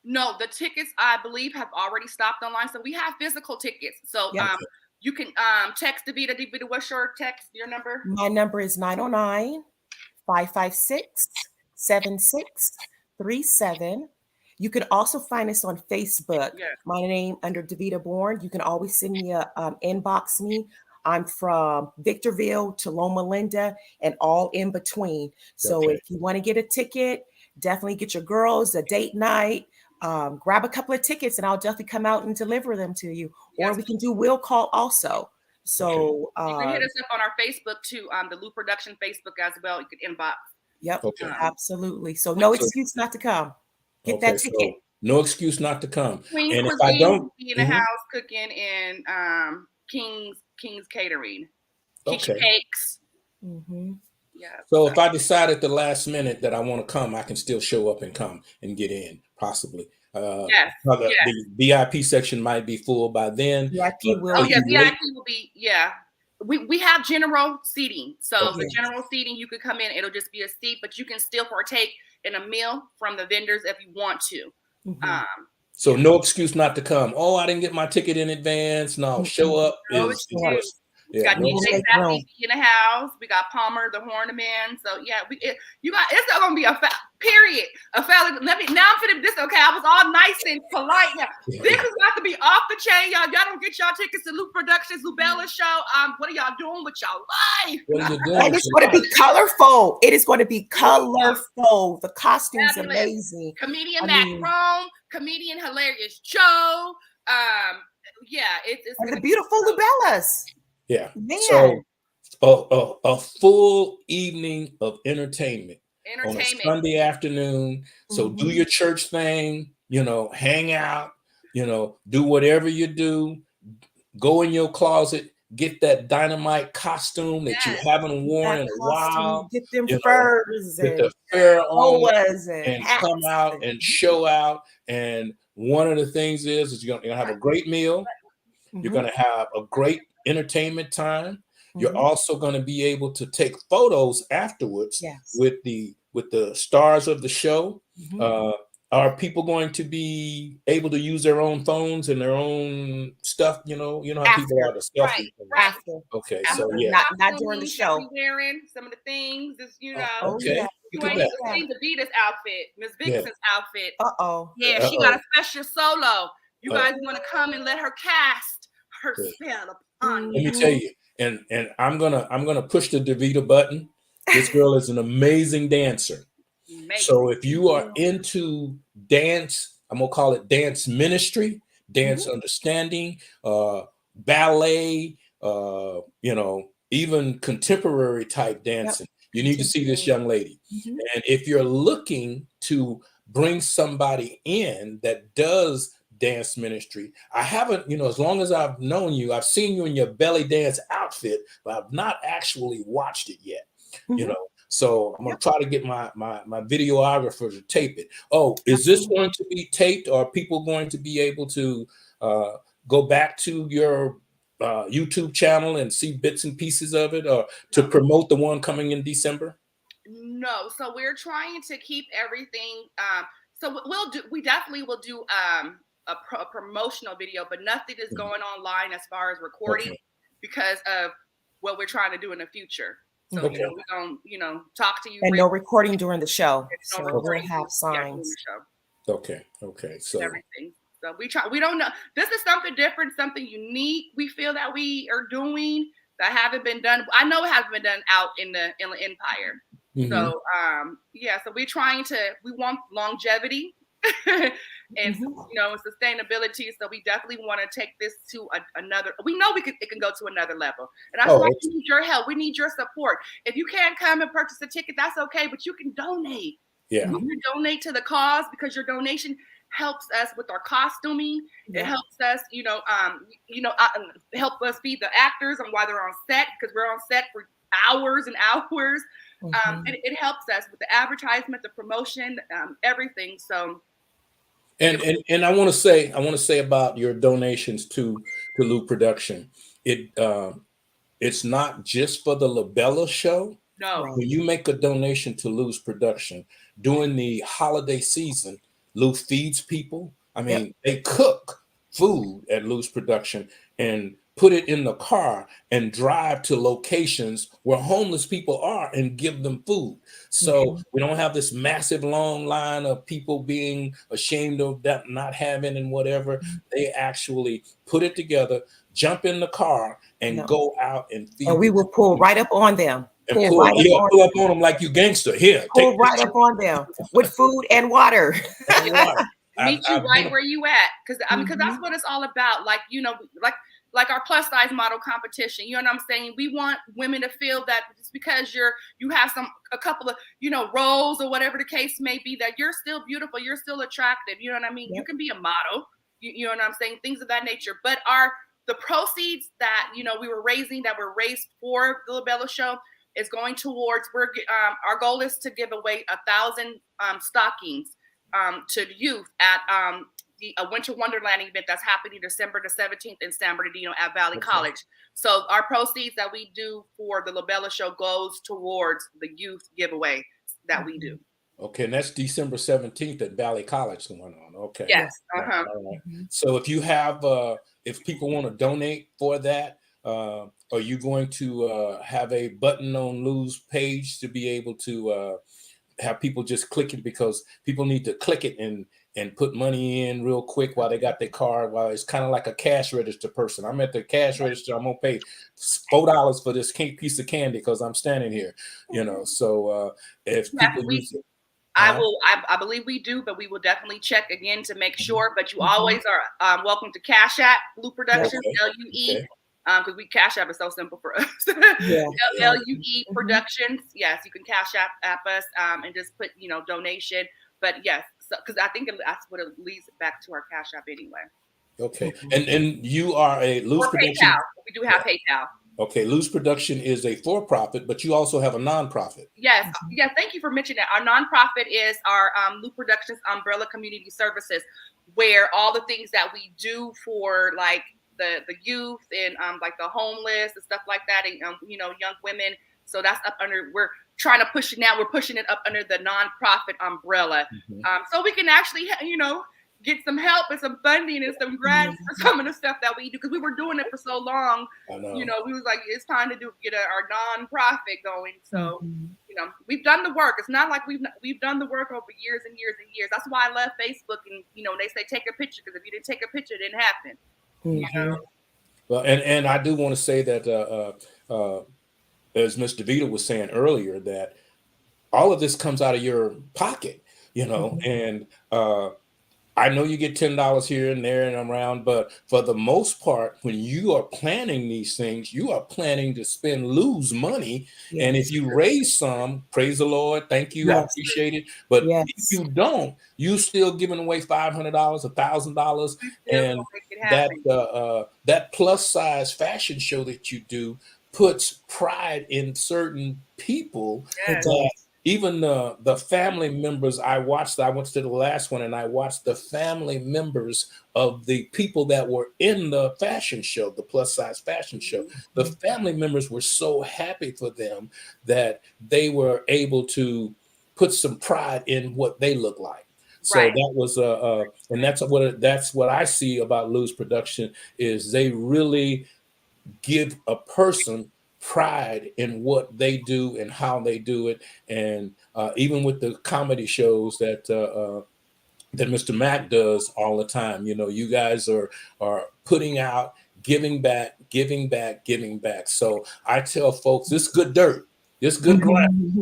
No, the tickets, I believe, have already stopped online. So we have physical tickets. So you can text Davita. Davita, what's your your number? My number is 909-556-7637. You can also find us on Facebook. Yeah. My name under Davita Bourne. You can always send me inbox me. I'm from Victorville to Loma Linda and all in between. So if you want to get a ticket, definitely get your girls a date night. Grab a couple of tickets and I'll definitely come out and deliver them to you. Or we can do will call also. So you can hit us up on our Facebook too, the Lou Production Facebook as well. You can inbox. Yep, absolutely. So no excuse not to come. Get that ticket. So no excuse not to come. Queen and if I don't be in the house cooking in King's Catering. Cakes. Yeah. So if I decide at the last minute that I want to come, I can still show up and come and get in, possibly. The VIP section might be full by then. VIP will. VIP will be. Yeah. We have general seating. So the general seating, you could come in. It'll just be a seat, but you can still partake in a meal from the vendors if you want to. So no excuse not to come. Oh, I didn't get my ticket in advance. No, show up. We got We'll DJ make Sassy room. in the house. We got Palmer, the Hornaman. So yeah, it's not gonna be a period. Now I'm finna this. Okay, I was all nice and polite. Now this is about to be off the chain, y'all. Y'all don't get y'all tickets to Luke Productions, Lubella Show. What are y'all doing with y'all life? What are you doing? And it's going to be colorful. It is going to be colorful. The costume's amazing. Comedian Mac Rome, comedian Hilarious Joe. Yeah, it's and the beautiful Lubellas. Yeah. Man. So a full evening of entertainment on a Sunday afternoon. So do your church thing, hang out, do whatever you do. Go in your closet, get that dynamite costume that you haven't worn in a while. Get them furs get and the fur on and come out and show out. And one of the things is you're gonna have a great meal. You're gonna have a great entertainment time. You're also going to be able to take photos afterwards with the stars of the show. Are people going to be able to use their own phones and their own stuff? You know how people are the selfie. After. Okay, After. so yeah, not during the show. Wearing some of the things is okay. You ain't even seen Davita's outfit, Miss Vixen's outfit. Yeah, she got a special solo. You guys want to come and let her cast her spell upon you. Let me tell you. And I'm gonna push the Davita button. This girl is an amazing dancer. So if you are into dance, I'm gonna call it dance ministry, dance understanding, ballet, even contemporary type dancing. You need to see this young lady. And if you're looking to bring somebody in that does dance ministry, I haven't, as long as I've known you, I've seen you in your belly dance outfit, but I've not actually watched it yet. So I'm gonna try to get my videographer to tape it. Is this going to be taped, or are people going to be able to go back to your YouTube channel and see bits and pieces of it, or to promote the one coming in December? No, so we're trying to keep everything. So we definitely will do a promotional video, but nothing is going online as far as recording because of what we're trying to do in the future. So we're gonna talk to you. And no recording during the show. So we'll have signs. Okay. So everything. So we don't know. This is something different, something unique. We feel that we are doing that haven't been done. I know it hasn't been done out in the Empire. So so we want longevity and sustainability. So we definitely want to take this to another. We know it can go to another level, and that's why we need your help. We need your support. If you can't come and purchase a ticket, that's okay, but you can donate. Yeah, you can donate to the cause, because your donation helps us with our costuming. It helps us, help us feed the actors and while they're on set, because we're on set for hours and hours. It helps us with the advertisement, the promotion, everything. So, and I want to say about your donations to Luke Production. It's not just for the Lubella Show. No, when you make a donation to Luke's Production during the holiday season, Luke feeds people. I mean, they cook food at Luke's Production and put it in the car and drive to locations where homeless people are and give them food. So we don't have this massive long line of people being ashamed of that not having and whatever. They actually put it together, jump in the car, and go out and feed. And we will pull right up on them. And pull up on them like you gangster. Here, pull right up on them with food and water. Meet you right where you at, because that's what it's all about. Like our plus size model competition. You know what I'm saying? We want women to feel that just because you have a couple of roles or whatever the case may be, that you're still beautiful, you're still attractive. You know what I mean? You can be a model. You know what I'm saying? Things of that nature. But the proceeds that we were raised for the Lubella Show is going towards. Our goal is to give away 1,000 stockings to youth at the Winter Wonderland event that's happening December the 17th in San Bernardino at Valley College. So our proceeds that we do for the Lubella Show goes towards the youth giveaway that we do. Okay, and that's December 17th at Valley College going on. Okay. Yes. All right. So if you have, if people want to donate for that, are you going to have a button on Lou's page to be able to have people just click it, because people need to click it and put money in real quick while they got their card? While it's kind of like a cash register person. I'm at the cash register. I'm gonna pay $4 for this piece of candy because I'm standing here, you know. So if people use it, I believe we do, but we will definitely check again to make sure. But you always are welcome to Cash App Lou Productions, LUE. Because we Cash App is so simple for us. LUE Productions. Yes, you can Cash App us and just put, you know, donation. But yes, because I think that's what it leads back to our Cash App anyway. Okay, and you are a Lou's Production. PayPal. We do have PayPal. Okay, Lou's Production is a for-profit, but you also have a nonprofit. Yes, yes. Thank you for mentioning that. Our nonprofit is our Lou Productions Umbrella Community Services, where all the things that we do for like the youth and like the homeless and stuff like that, and you know, young women. So that's up under. We're trying to push it now. We're pushing it up under the nonprofit umbrella, so we can actually, you know, get some help and some funding and some grants for some of the stuff that we do, because we were doing it for so long. You know, we was like, it's time to get our nonprofit going. So, you know, we've done the work. It's not like we've done the work over years and years and years. That's why I love Facebook. And, you know, they say take a picture, because if you didn't take a picture, it didn't happen. You know? Well, and I do want to say that as Mr. Vita was saying earlier, that all of this comes out of your pocket, you know, and I know you get $10 here and there and around, but for the most part, when you are planning these things, you are planning to lose money. And if you raise some, praise the Lord, thank you, I appreciate it. But if you don't, you still giving away $500, $1,000, and that plus size fashion show that you do puts pride in certain people. That even the family members, I went to the last one and I watched the family members of the people that were in the fashion show, the plus size fashion show. The family members were so happy for them that they were able to put some pride in what they look like. So that was and that's what I see about Lou's Production, is they really give a person pride in what they do and how they do it. And even with the comedy shows that Mr. Mack does all the time, you know, you guys are putting out, giving back. So I tell folks, this good dirt, this good ground,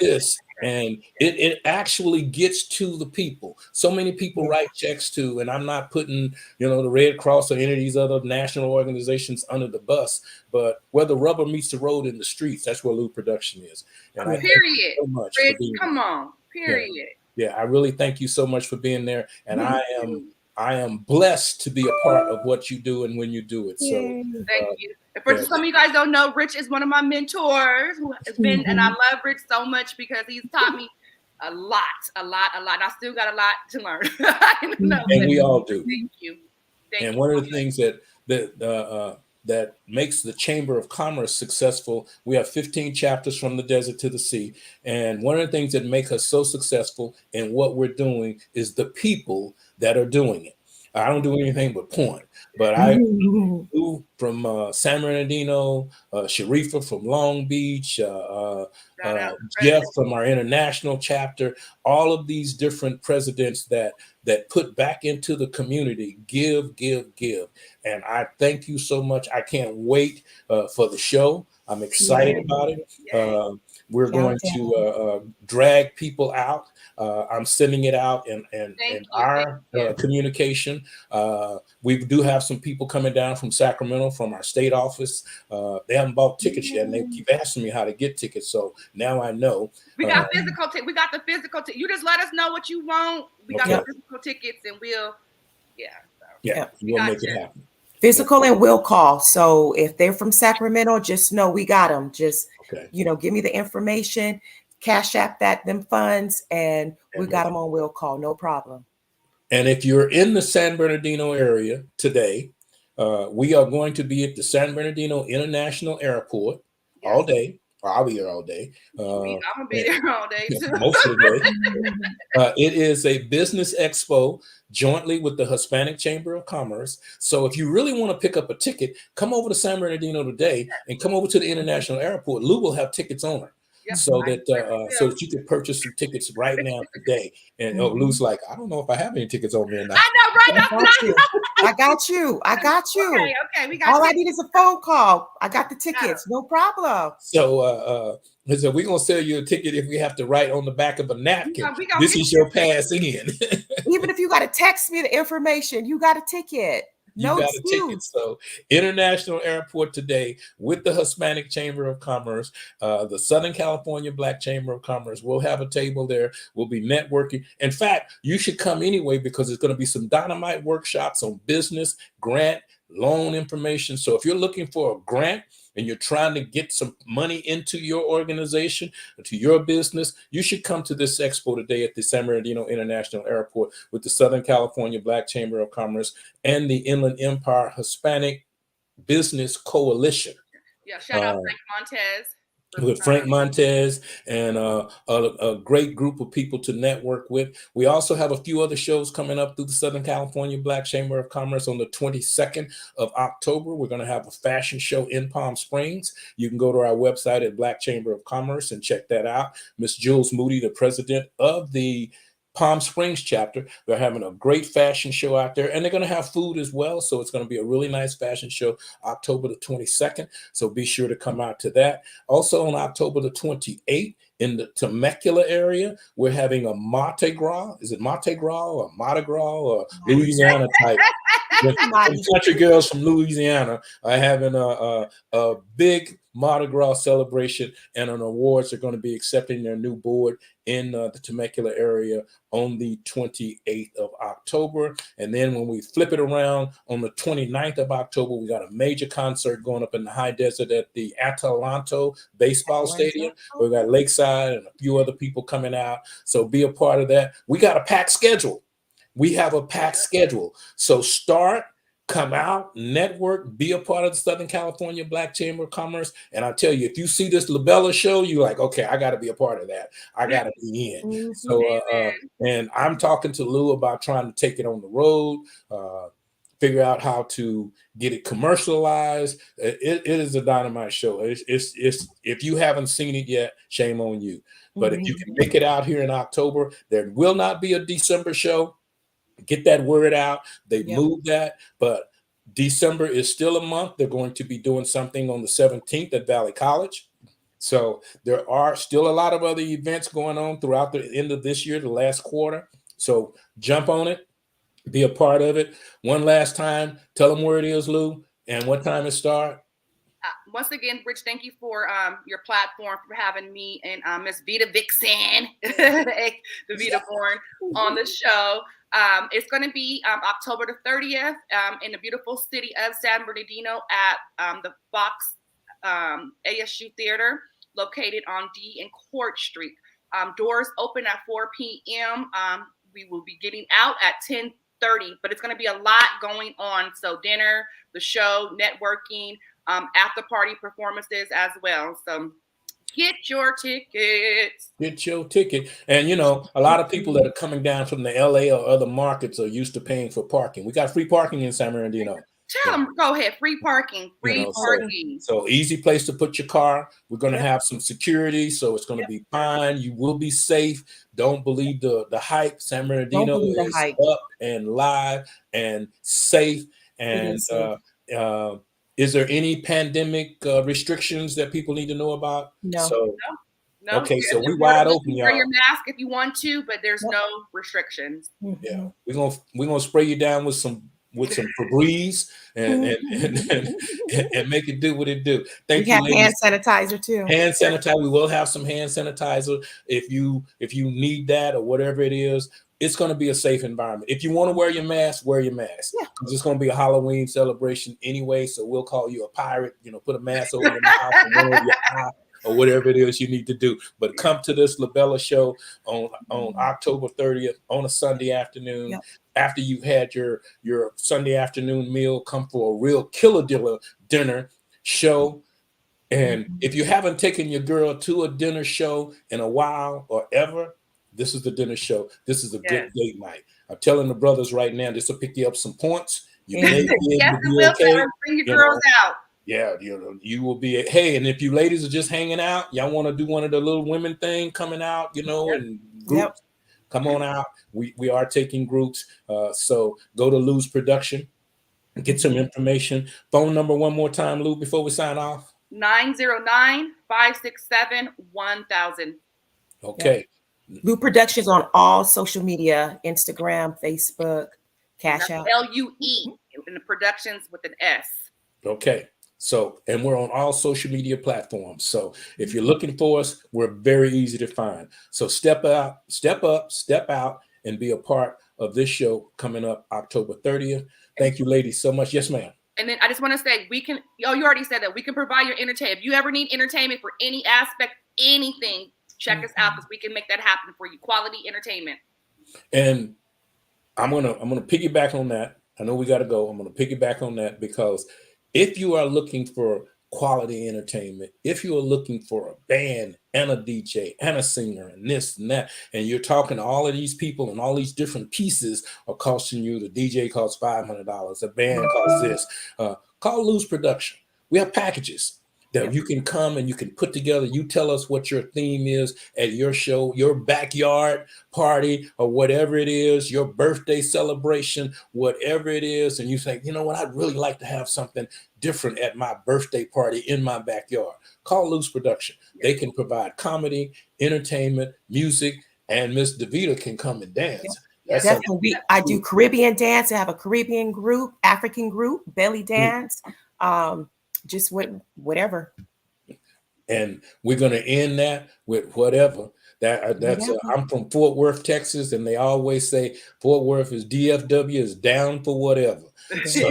this, and it actually gets to the people. So many people write checks to, and I'm not putting, you know, the Red Cross or any of these other national organizations under the bus, but where the rubber meets the road in the streets, that's where Lou Production is. And I thank you so much for being there. Period. Yeah, I really thank you so much for being there, and I am blessed to be a part of what you do and when you do it. So thank you. And for some of you guys don't know, Rich is one of my mentors who has been, and I love Rich so much because he's taught me a lot. I still got a lot to learn. And we all do. Thank you. And one of the things that makes the Chamber of Commerce successful, we have 15 chapters from the desert to the sea. And one of the things that make us so successful in what we're doing is the people that are doing it. I don't do anything but point, but I do from San Bernardino, Sharifa from Long Beach, Jeff from our international chapter, all of these different presidents that put back into the community, give. And I thank you so much. I can't wait for the show. I'm excited about it. We're going to drag people out. I'm sending it out in our communication. We do have some people coming down from Sacramento from our state office. They haven't bought tickets yet, and they keep asking me how to get tickets. So now I know. We got physical tickets. We got the physical tickets. You just let us know what you want. We got the physical tickets, and we'll make it happen. Physical and will call. So if they're from Sacramento, just know we got them. Just give me the information, Cash App them funds, and we got them on will call. No problem. And if you're in the San Bernardino area today, we are going to be at the San Bernardino International Airport all day, I'll be there all day. I'm gonna be there all day too. Most of the day. It is a business expo jointly with the Hispanic Chamber of Commerce. So if you really want to pick up a ticket, come over to San Bernardino today and come over to the international airport. Lou will have tickets on her. Yep. So that you can purchase some tickets right now today. And Lou's like, I don't know if I have any tickets on there now. I know, right? I got you. Okay, we got all I need is a phone call. I got the tickets, no problem. So so we're gonna sell you a ticket if we have to write on the back of a napkin. This is your pass in. Even if you got to text me the information, you got a ticket. You got a ticket. So International Airport today with the Hispanic Chamber of Commerce, the Southern California Black Chamber of Commerce. We'll have a table there. We'll be networking. In fact, you should come anyway because there's going to be some dynamite workshops on business, grant, loan information. So if you're looking for a grant and you're trying to get some money into your organization, to your business, you should come to this expo today at the San Bernardino International Airport with the Southern California Black Chamber of Commerce and the Inland Empire Hispanic Business Coalition. Yeah, shout out Frank Montez. With Frank Montez and a great group of people to network with. We also have a few other shows coming up through the Southern California Black Chamber of Commerce on the 22nd of October. We're going to have a fashion show in Palm Springs. You can go to our website at Black Chamber of Commerce and check that out. Miss Jules Moody, the president of the Palm Springs chapter, they're having a great fashion show out there, and they're going to have food as well. So it's going to be a really nice fashion show, October the 22nd. So be sure to come out to that. Also on October the 28th, in the Temecula area, we're having a Mardi Gras. Is it Mardi Gras or Mardi Gras or Louisiana type? The country girls from Louisiana are having a big Mardi Gras celebration, and an awards are going to be accepting their new board in the Temecula area on the 28th of October. And then when we flip it around on the 29th of October, we got a major concert going up in the high desert at the Atalanto baseball stadium. We got Lakeside and a few other people coming out. So be a part of that. We got a packed schedule. We have a packed schedule. So come out, network, be a part of the Southern California Black Chamber of Commerce. And I tell you, if you see this Labella show, you're like, okay, I got to be a part of that. I got to be in. So, and I'm talking to Lou about trying to take it on the road, figure out how to get it commercialized. It is a dynamite show. It's if you haven't seen it yet, shame on you. But if you can make it out here in October, there will not be a December show. Get that word out. They moved that, but December is still a month. They're going to be doing something on the 17th at Valley College. So there are still a lot of other events going on throughout the end of this year, the last quarter. So jump on it, be a part of it. One last time, tell them where it is, Lou, and what time it starts. Once again, Rich, thank you for your platform, for having me and Miss Vita Vixen, the Vita Born, on the show. It's going to be October the 30th in the beautiful city of San Bernardino at the Fox ASU Theater, located on D and Court Street. Doors open at 4 p.m. We will be getting out at 10:30, but it's going to be a lot going on. So dinner, the show, networking, after party performances as well. So get your tickets. Get your ticket. And, you know, a lot of people that are coming down from the LA or other markets are used to paying for parking. We got free parking in San Bernardino. Tell them, go ahead, free parking, parking. So easy place to put your car. We're going to have some security, so it's going to be fine. You will be safe. Don't believe the hype. San Bernardino is up and live and safe. And is there any pandemic restrictions that people need to know about? No. No. Okay, so we wide open, y'all. Wear your mask if you want to, but there's no restrictions. Yeah, we're gonna spray you down with some Febreze and make it do what it do. Thank you. We have hand sanitizer too. Hand sanitizer. We will have some hand sanitizer if you need that or whatever it is. It's going to be a safe environment. If you want to wear your mask, wear your mask. Yeah. Because it's going to be a Halloween celebration anyway. So we'll call you a pirate. You know, put a mask over your mouth and one over your eye, or whatever it is you need to do. But come to this Labella show on October 30th on a Sunday afternoon. Yep. After you've had your Sunday afternoon meal, come for a real killer dinner show. And if you haven't taken your girl to a dinner show in a while or ever, this is the dinner show. This is a good date night. I'm telling the brothers right now, this will pick you up some points. You may be able to be okay. Bring your girls out. Yeah, you will be. Hey, and if you ladies are just hanging out, y'all want to do one of the little women thing coming out, and groups, come on out. We are taking groups. So go to Lou's Production and get some information. Phone number one more time, Lou, before we sign off. 909-567-1000. Okay. Lou Productions on all social media, Instagram, Facebook, Cash App. LUE in the Productions with an S. Okay. So, and we're on all social media platforms. So if you're looking for us, we're very easy to find. So step up, step out, and be a part of this show coming up October 30th. Thank you, ladies, so much. Yes, ma'am. And then I just want to say, you already said that we can provide your entertainment. If you ever need entertainment for any aspect, anything, check us out because we can make that happen for you. Quality entertainment. And I'm gonna piggyback on that. I know we got to go. I'm gonna piggyback on that because if you are looking for quality entertainment, if you are looking for a band and a DJ and a singer and this and that, and you're talking to all of these people and all these different pieces are costing you, the DJ costs $500, a band costs this, call Lou's Production. We have packages that you can come and you can put together. You tell us what your theme is at your show, your backyard party, or whatever it is, your birthday celebration, whatever it is. And you say, you know what, I'd really like to have something different at my birthday party in my backyard. Call Lou's Production. They can provide comedy, entertainment, music, and Miss DeVita can come and dance. Definitely. I do Caribbean dance. I have a Caribbean group, African group, belly dance. Just whatever. And we're going to end that with whatever. I'm from Fort Worth, Texas, and they always say Fort Worth is DFW is down for whatever. So,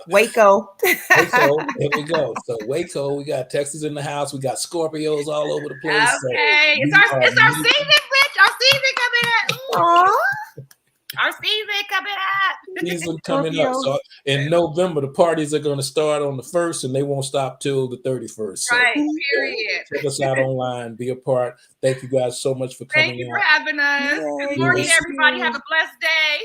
Waco. Waco, there we go. So Waco, we got Texas in the house. We got Scorpios all over the place. Okay, so it's our season, bitch. Our season coming at. Our season coming up. Season coming up. So in November, the parties are going to start on the 1st and they won't stop till the 31st. So, right, period. Check us out online. Be a part. Thank you guys so much for coming. Thank you for having us. Good morning, everybody. Have a blessed day.